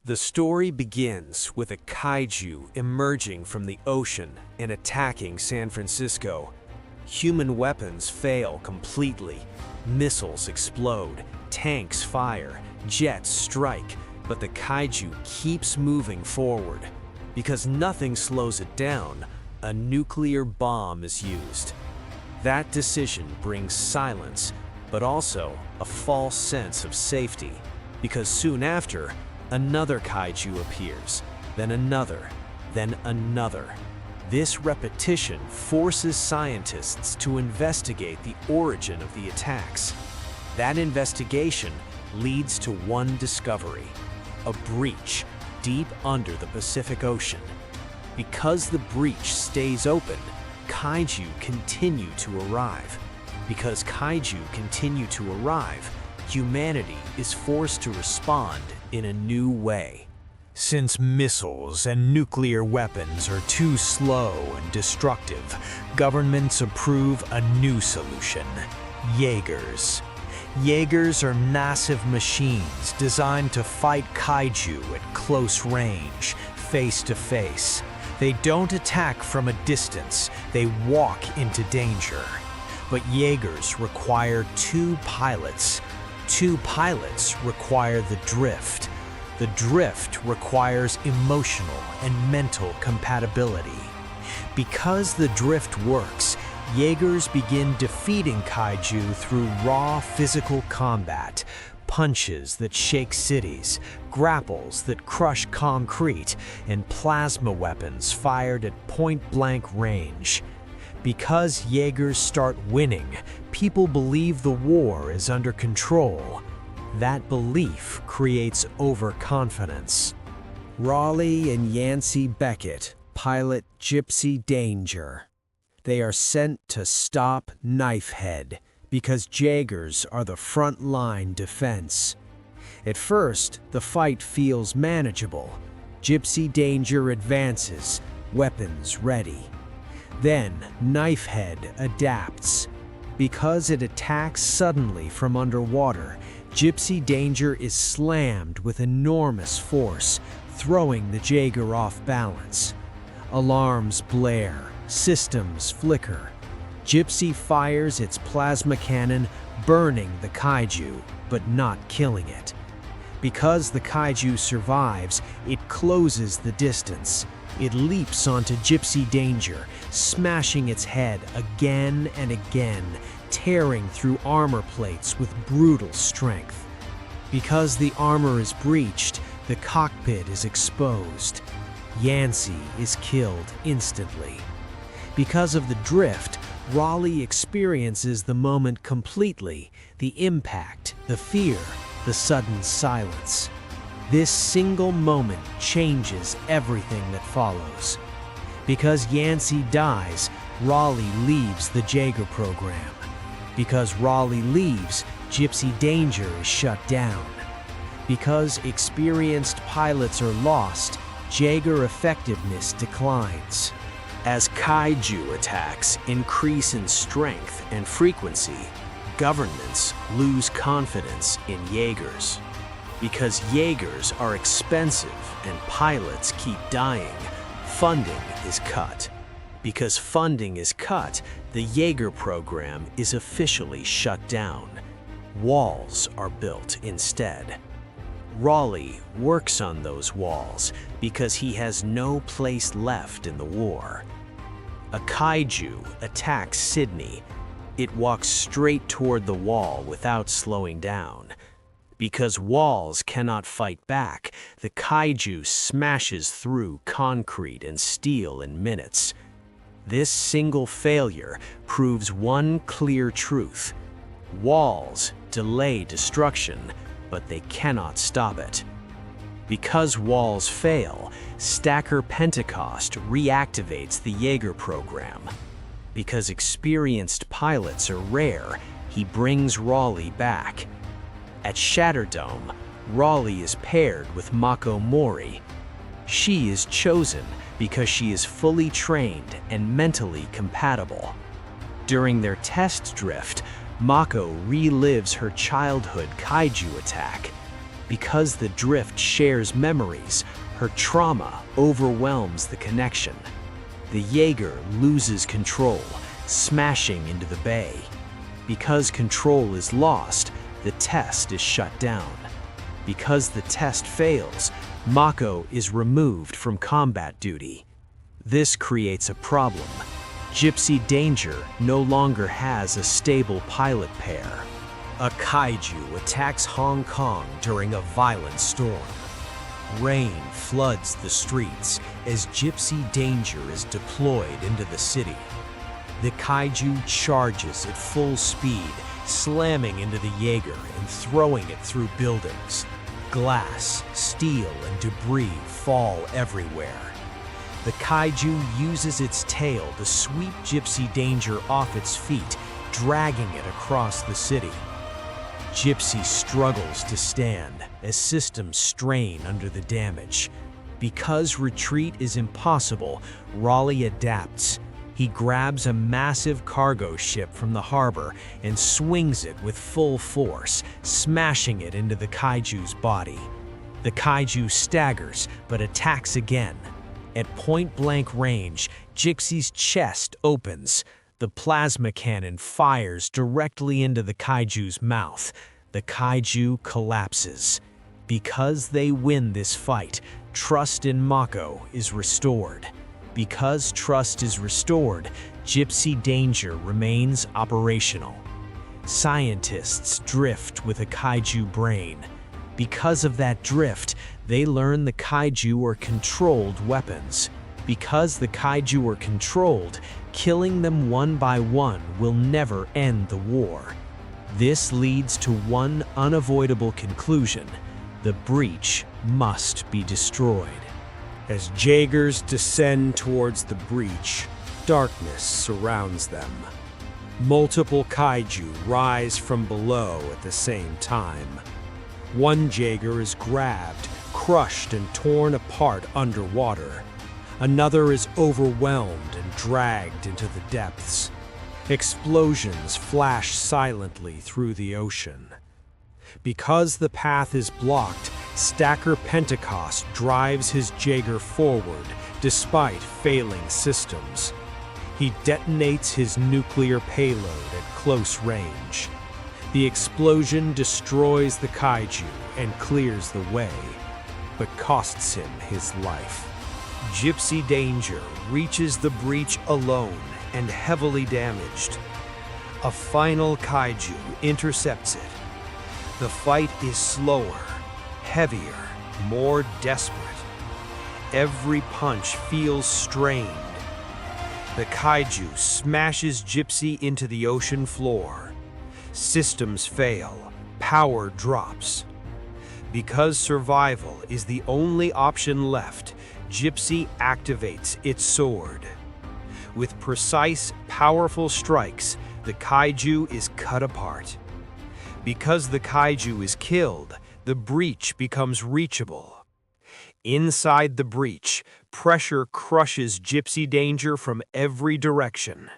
The story begins with a kaiju emerging from the ocean and attacking San Francisco. Human weapons fail completely. Missiles explode, tanks fire, jets strike, but the kaiju keeps moving forward. Because nothing slows it down, a nuclear bomb is used. That decision brings silence, but also a false sense of safety, because soon after, another kaiju appears, then another, then another. This repetition forces scientists to investigate the origin of the attacks. That investigation leads to one discovery: a breach deep under the Pacific Ocean. Because the breach stays open, kaiju continue to arrive. Because kaiju continue to arrive, humanity is forced to respond in a new way. Since missiles and nuclear weapons are too slow and destructive, governments approve a new solution: Jaegers. Jaegers are massive machines designed to fight kaiju at close range, face to face. They don't attack from a distance, they walk into danger. But Jaegers require two pilots. Two pilots require the drift. The drift requires emotional and mental compatibility. Because the drift works, Jaegers begin defeating kaiju through raw physical combat, punches that shake cities, grapples that crush concrete, and plasma weapons fired at point-blank range. Because Jaegers start winning, people believe the war is under control. That belief creates overconfidence. Raleigh and Yancey Beckett pilot Gypsy Danger. They are sent to stop Knifehead because Jaegers are the front-line defense. At first, the fight feels manageable. Gypsy Danger advances, weapons ready. Then, Knifehead adapts. Because it attacks suddenly from underwater, Gypsy Danger is slammed with enormous force, throwing the Jaeger off balance. Alarms blare, systems flicker. Gypsy fires its plasma cannon, burning the kaiju, but not killing it. Because the kaiju survives, it closes the distance. It leaps onto Gypsy Danger, smashing its head again and again, tearing through armor plates with brutal strength. Because the armor is breached, the cockpit is exposed. Yancey is killed instantly. Because of the drift, Raleigh experiences the moment completely: the impact, the fear, the sudden silence. This single moment changes everything that follows. Because Yancey dies, Raleigh leaves the Jaeger program. Because Raleigh leaves, Gypsy Danger is shut down. Because experienced pilots are lost, Jaeger effectiveness declines. As kaiju attacks increase in strength and frequency, governments lose confidence in Jaegers. Because Jaegers are expensive and pilots keep dying, funding is cut. Because funding is cut, the Jaeger program is officially shut down. Walls are built instead. Raleigh works on those walls because he has no place left in the war. A kaiju attacks Sydney. It walks straight toward the wall without slowing down. Because walls cannot fight back, the kaiju smashes through concrete and steel in minutes. This single failure proves one clear truth: walls delay destruction, but they cannot stop it. Because walls fail, Stacker Pentecost reactivates the Jaeger program. Because experienced pilots are rare, he brings Raleigh back. At Shatterdome, Raleigh is paired with Mako Mori. She is chosen because she is fully trained and mentally compatible. During their test drift, Mako relives her childhood kaiju attack. Because the drift shares memories, her trauma overwhelms the connection. The Jaeger loses control, smashing into the bay. Because control is lost, the test is shut down. Because the test fails, Mako is removed from combat duty. This creates a problem. Gypsy Danger no longer has a stable pilot pair. A kaiju attacks Hong Kong during a violent storm. Rain floods the streets as Gypsy Danger is deployed into the city. The kaiju charges at full speed, slamming into the Jaeger and throwing it through buildings. Glass, steel, and debris fall everywhere. The kaiju uses its tail to sweep Gypsy Danger off its feet, dragging it across the city. Gypsy struggles to stand as systems strain under the damage. Because retreat is impossible, Raleigh adapts. He grabs a massive cargo ship from the harbor and swings it with full force, smashing it into the kaiju's body. The kaiju staggers, but attacks again. At point-blank range, Gypsy's chest opens. The plasma cannon fires directly into the kaiju's mouth. The kaiju collapses. Because they win this fight, trust in Mako is restored. Because trust is restored, Gypsy Danger remains operational. Scientists drift with a kaiju brain. Because of that drift, they learn the kaiju are controlled weapons. Because the kaiju are controlled, killing them one by one will never end the war. This leads to one unavoidable conclusion: the breach must be destroyed. As Jaegers descend towards the breach, darkness surrounds them. Multiple kaiju rise from below at the same time. One Jaeger is grabbed, crushed, and torn apart underwater. Another is overwhelmed and dragged into the depths. Explosions flash silently through the ocean. Because the path is blocked, Stacker Pentecost drives his Jaeger forward despite failing systems. He detonates his nuclear payload at close range. The explosion destroys the kaiju and clears the way, but costs him his life. Gypsy Danger reaches the breach alone and heavily damaged. A final kaiju intercepts it. The fight is slower, heavier, more desperate. Every punch feels strained. The kaiju smashes Gypsy into the ocean floor. Systems fail, power drops. Because survival is the only option left, Gypsy activates its sword. With precise, powerful strikes, the kaiju is cut apart. Because the kaiju is killed, the breach becomes reachable. Inside the breach, pressure crushes Gypsy Danger from every direction.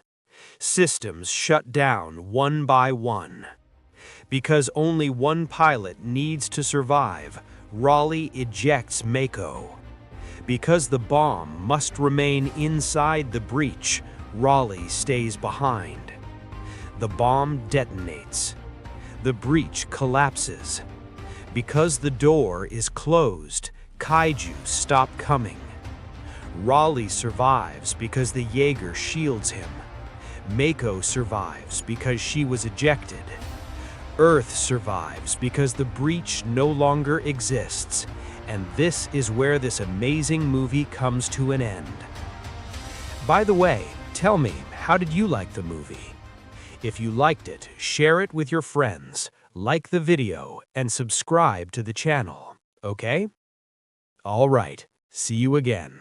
Systems shut down one by one. Because only one pilot needs to survive, Raleigh ejects Mako. Because the bomb must remain inside the breach, Raleigh stays behind. The bomb detonates. The breach collapses. Because the door is closed, kaiju stop coming. Raleigh survives because the Jaeger shields him. Mako survives because she was ejected. Earth survives because the breach no longer exists. And this is where this amazing movie comes to an end. By the way, tell me, how did you like the movie? If you liked it, share it with your friends, like the video, and subscribe to the channel, okay? All right, see you again.